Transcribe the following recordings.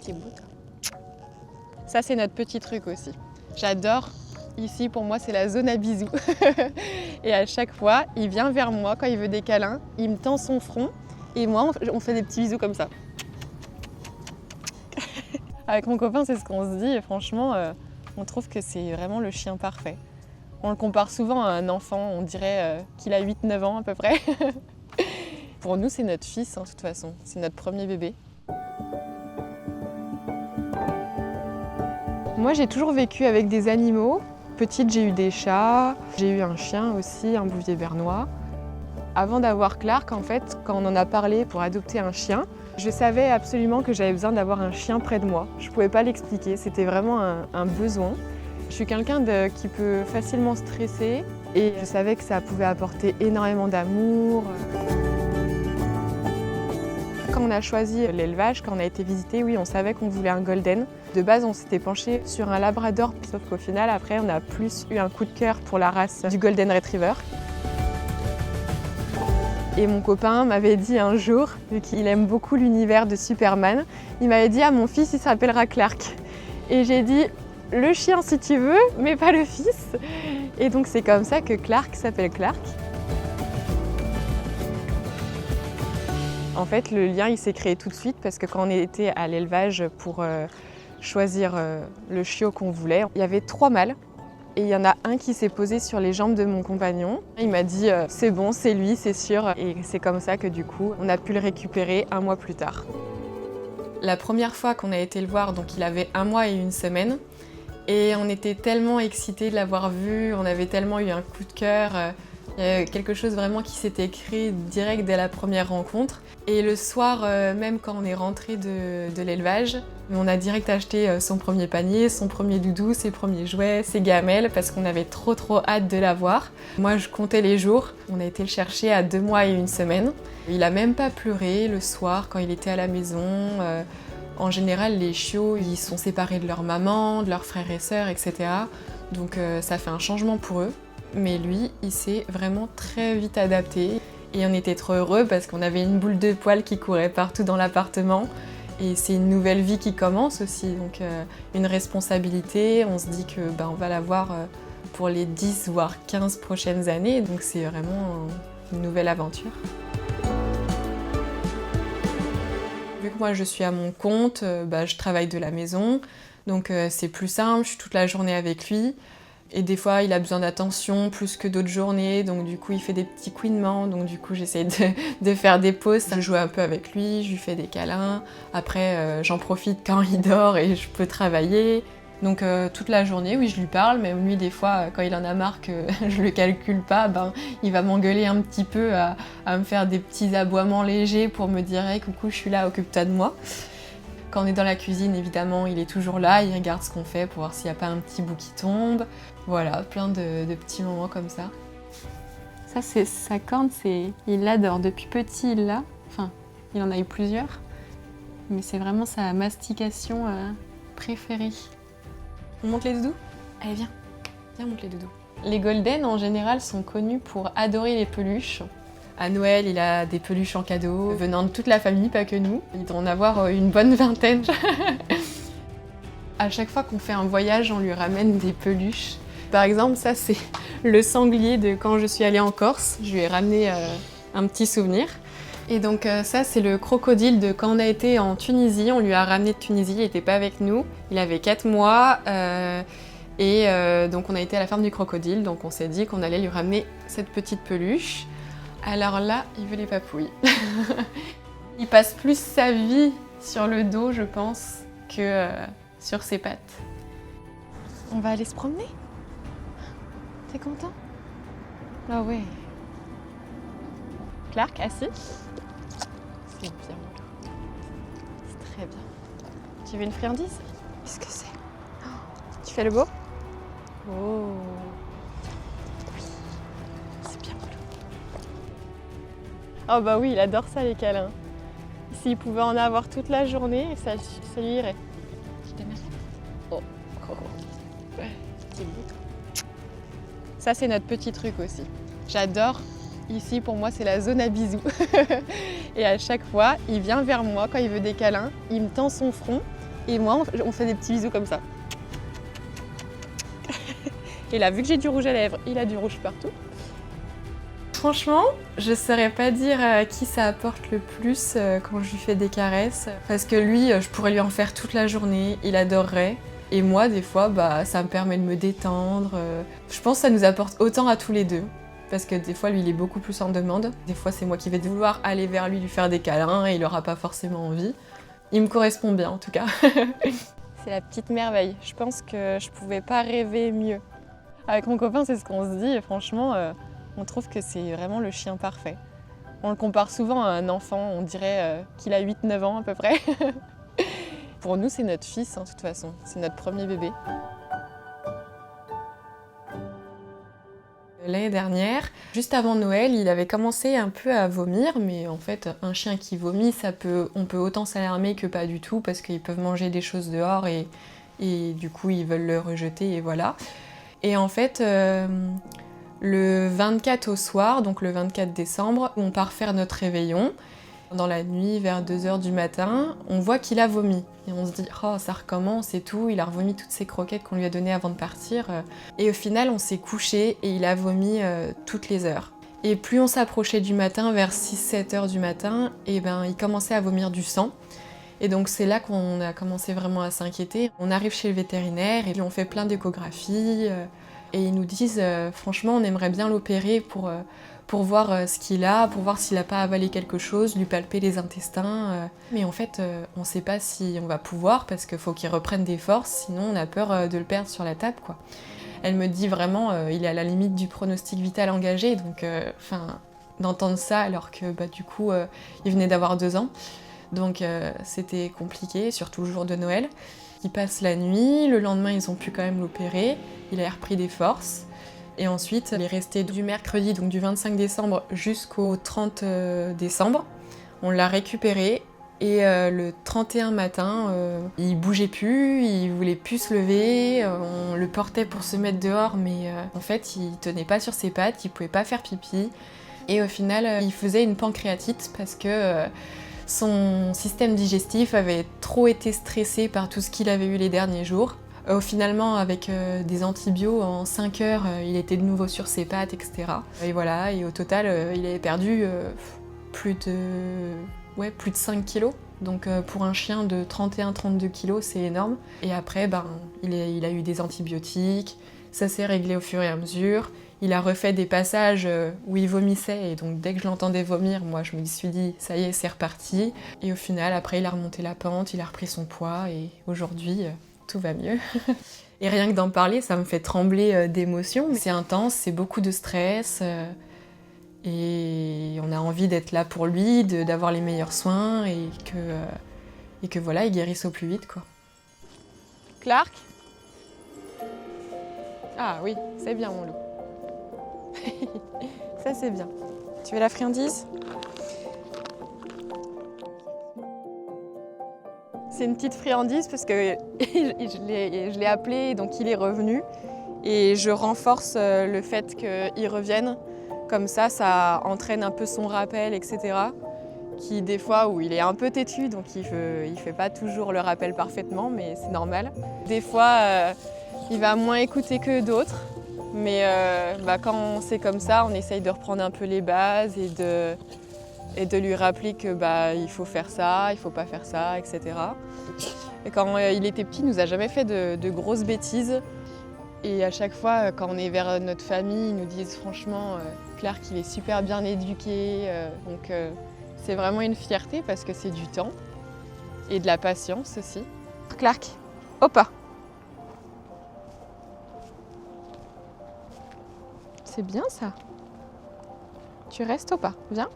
T'es beau, toi. Ça, c'est notre petit truc aussi. J'adore. Ici, pour moi, c'est la zone à bisous. Et à chaque fois, il vient vers moi quand il veut des câlins. Il me tend son front. Et moi, on fait des petits bisous comme ça. Avec mon copain, c'est ce qu'on se dit. Et franchement, on trouve que c'est vraiment le chien parfait. On le compare souvent à un enfant. On dirait qu'il a 8-9 ans à peu près. Pour nous, c'est notre fils, hein, de toute façon. C'est notre premier bébé. Moi, j'ai toujours vécu avec des animaux. Petite, j'ai eu des chats, j'ai eu un chien aussi, un bouvier bernois. Avant d'avoir Clark, en fait, quand on en a parlé pour adopter un chien, je savais absolument que j'avais besoin d'avoir un chien près de moi. Je ne pouvais pas l'expliquer, c'était vraiment un besoin. Je suis quelqu'un qui peut facilement stresser et je savais que ça pouvait apporter énormément d'amour. Quand on a choisi l'élevage, quand on a été visité, oui, on savait qu'on voulait un golden. De base, on s'était penché sur un labrador, sauf qu'au final, après, on a plus eu un coup de cœur pour la race du golden retriever. Et mon copain m'avait dit un jour, vu qu'il aime beaucoup l'univers de Superman, il m'avait dit « Ah, mon fils, il s'appellera Clark ». Et j'ai dit « Le chien si tu veux, mais pas le fils ». Et donc c'est comme ça que Clark s'appelle Clark. En fait, le lien, il s'est créé tout de suite parce que quand on était à l'élevage pour choisir le chiot qu'on voulait, il y avait 3 mâles et il y en a un qui s'est posé sur les jambes de mon compagnon. Il m'a dit « C'est bon, c'est lui, c'est sûr ». Et c'est comme ça que du coup, on a pu le récupérer 1 mois plus tard. La première fois qu'on a été le voir, donc il avait 1 mois et 1 semaine. Et on était tellement excités de l'avoir vu, on avait tellement eu un coup de cœur. Il y a quelque chose vraiment qui s'était créé direct dès la première rencontre. Et le soir, même quand on est rentré de l'élevage, on a direct acheté son premier panier, son premier doudou, ses premiers jouets, ses gamelles, parce qu'on avait trop hâte de l'avoir. Moi, je comptais les jours. On a été le chercher à 2 mois et 1 semaine. Il a même pas pleuré le soir quand il était à la maison. En général, les chiots, ils sont séparés de leur maman, de leurs frères et sœurs, etc. Donc ça fait un changement pour eux. Mais lui, il s'est vraiment très vite adapté. Et on était trop heureux parce qu'on avait une boule de poils qui courait partout dans l'appartement. Et c'est une nouvelle vie qui commence aussi, donc une responsabilité. On se dit que on va l'avoir pour les 10 voire 15 prochaines années. Donc c'est vraiment une nouvelle aventure. Vu que moi je suis à mon compte, je travaille de la maison. Donc c'est plus simple, je suis toute la journée avec lui. Et des fois, il a besoin d'attention plus que d'autres journées, donc du coup, il fait des petits couinements, donc du coup, j'essaie de faire des pauses, je joue un peu avec lui, je lui fais des câlins. Après, j'en profite quand il dort et je peux travailler. Donc toute la journée, oui, je lui parle, mais lui, des fois, quand il en a marre que je le calcule pas, il va m'engueuler un petit peu à me faire des petits aboiements légers pour me dire hey, « coucou, je suis là, occupe-toi de moi ». Quand on est dans la cuisine, évidemment, il est toujours là, il regarde ce qu'on fait pour voir s'il n'y a pas un petit bout qui tombe. Voilà, plein de petits moments comme ça. Ça, c'est sa corne, il l'adore. Depuis petit, il l'a. Enfin, il en a eu plusieurs. Mais c'est vraiment sa mastication préférée. On monte les doudous ? Allez, viens. Viens, on monte les doudous. Les Golden, en général, sont connus pour adorer les peluches. À Noël, il a des peluches en cadeau, venant de toute la famille, pas que nous. Il doit en avoir une bonne vingtaine. À chaque fois qu'on fait un voyage, on lui ramène des peluches. Par exemple, ça c'est le sanglier de quand je suis allée en Corse. Je lui ai ramené un petit souvenir. Et donc ça c'est le crocodile de quand on a été en Tunisie. On lui a ramené de Tunisie, il n'était pas avec nous. Il avait 4 mois. Donc on a été à la ferme du crocodile. Donc on s'est dit qu'on allait lui ramener cette petite peluche. Alors là, il veut les papouilles. Il passe plus sa vie sur le dos, je pense, que sur ses pattes. On va aller se promener ? T'es content ? Ah ouais. Clark, assis ? C'est bien. C'est très bien. Tu veux une friandise ? Qu'est-ce que c'est ? Oh, tu fais le beau ? Oh. Oh bah oui, il adore ça les câlins. S'il pouvait en avoir toute la journée, ça lui irait. Je te mets. Oh. C'est beau. Ça c'est notre petit truc aussi. J'adore. Ici pour moi c'est la zone à bisous. Et à chaque fois, il vient vers moi quand il veut des câlins, il me tend son front Et moi, on fait des petits bisous comme ça. Et là, vu que j'ai du rouge à lèvres, il a du rouge partout. Franchement, je saurais pas dire à qui ça apporte le plus quand je lui fais des caresses. Parce que lui, je pourrais lui en faire toute la journée, il adorerait. Et moi, des fois, ça me permet de me détendre. Je pense que ça nous apporte autant à tous les deux. Parce que des fois, lui, il est beaucoup plus en demande. Des fois, c'est moi qui vais vouloir aller vers lui faire des câlins et il aura pas forcément envie. Il me correspond bien, en tout cas. C'est la petite merveille. Je pense que je pouvais pas rêver mieux. Avec mon copain, c'est ce qu'on se dit. Et franchement, on trouve que c'est vraiment le chien parfait. On le compare souvent à un enfant. On dirait qu'il a 8-9 ans à peu près. Pour nous, c'est notre fils, de toute façon. C'est notre premier bébé. L'année dernière, juste avant Noël, il avait commencé un peu à vomir, mais en fait, un chien qui vomit, on peut autant s'alarmer que pas du tout, parce qu'ils peuvent manger des choses dehors et du coup, ils veulent le rejeter et voilà. Et en fait, le 24 au soir, donc le 24 décembre, on part faire notre réveillon. Dans la nuit, vers 2h du matin, on voit qu'il a vomi. Et on se dit, oh, ça recommence et tout. Il a revomi toutes ses croquettes qu'on lui a données avant de partir. Et au final, on s'est couché et il a vomi toutes les heures. Et plus on s'approchait du matin, vers 6-7 heures du matin, et il commençait à vomir du sang. Et donc c'est là qu'on a commencé vraiment à s'inquiéter. On arrive chez le vétérinaire et on fait plein d'échographies. Et ils nous disent, franchement, on aimerait bien l'opérer pour voir ce qu'il a, pour voir s'il n'a pas avalé quelque chose, lui palper les intestins. Mais en fait, on ne sait pas si on va pouvoir parce qu'il faut qu'il reprenne des forces, sinon on a peur de le perdre sur la table, quoi. Elle me dit vraiment, il est à la limite du pronostic vital engagé, donc d'entendre ça alors que du coup, il venait d'avoir 2 ans. Donc c'était compliqué, surtout le jour de Noël. Il passe la nuit, le lendemain ils ont pu quand même l'opérer, il a repris des forces. Et ensuite, il est resté du mercredi, donc du 25 décembre jusqu'au 30 décembre. On l'a récupéré et le 31 matin, il bougeait plus, il voulait plus se lever. On le portait pour se mettre dehors, mais en fait, il tenait pas sur ses pattes, il pouvait pas faire pipi. Et au final, il faisait une pancréatite parce que son système digestif avait trop été stressé par tout ce qu'il avait eu les derniers jours. Finalement, avec des antibiotiques, en 5 heures, il était de nouveau sur ses pattes, etc. Et voilà, et au total, il avait perdu plus de 5 kilos. Donc pour un chien de 31-32 kilos, c'est énorme. Et après, il a eu des antibiotiques, ça s'est réglé au fur et à mesure. Il a refait des passages où il vomissait, et donc dès que je l'entendais vomir, moi je me suis dit, ça y est, c'est reparti. Et au final, après, il a remonté la pente, il a repris son poids, et aujourd'hui, tout va mieux. Et rien que d'en parler, ça me fait trembler d'émotion. C'est intense, c'est beaucoup de stress, et on a envie d'être là pour lui, d'avoir les meilleurs soins, et que voilà, il guérisse au plus vite, quoi. Clark ? Ah oui, c'est bien mon loup. Ça c'est bien. Tu veux la friandise ? C'est une petite friandise parce que je l'ai appelé, donc il est revenu. Et je renforce le fait qu'il revienne. Comme ça entraîne un peu son rappel, etc. Qui des fois où il est un peu têtu, donc il fait pas toujours le rappel parfaitement, mais c'est normal. Des fois, il va moins écouter que d'autres. Mais quand c'est comme ça, on essaye de reprendre un peu les bases et de lui rappeler que il faut faire ça, il faut pas faire ça, etc. Et quand il était petit, il nous a jamais fait de grosses bêtises. Et à chaque fois, quand on est vers notre famille, ils nous disent franchement, Clark, il est super bien éduqué. Donc c'est vraiment une fierté parce que c'est du temps et de la patience aussi. Clark, hop! C'est bien ça. Tu restes au pas, viens.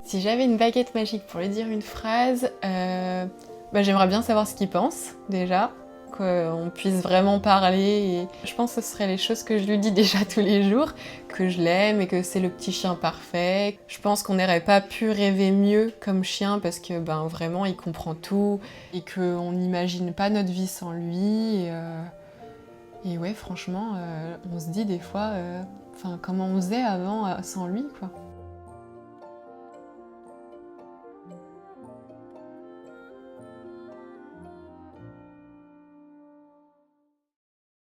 Si j'avais une baguette magique pour lui dire une phrase, j'aimerais bien savoir ce qu'il pense déjà, qu'on puisse vraiment parler. Et je pense que ce seraient les choses que je lui dis déjà tous les jours, que je l'aime et que c'est le petit chien parfait. Je pense qu'on n'aurait pas pu rêver mieux comme chien parce que vraiment il comprend tout et qu'on n'imagine pas notre vie sans lui. Et ouais, franchement, on se dit des fois, comment on faisait avant sans lui, quoi.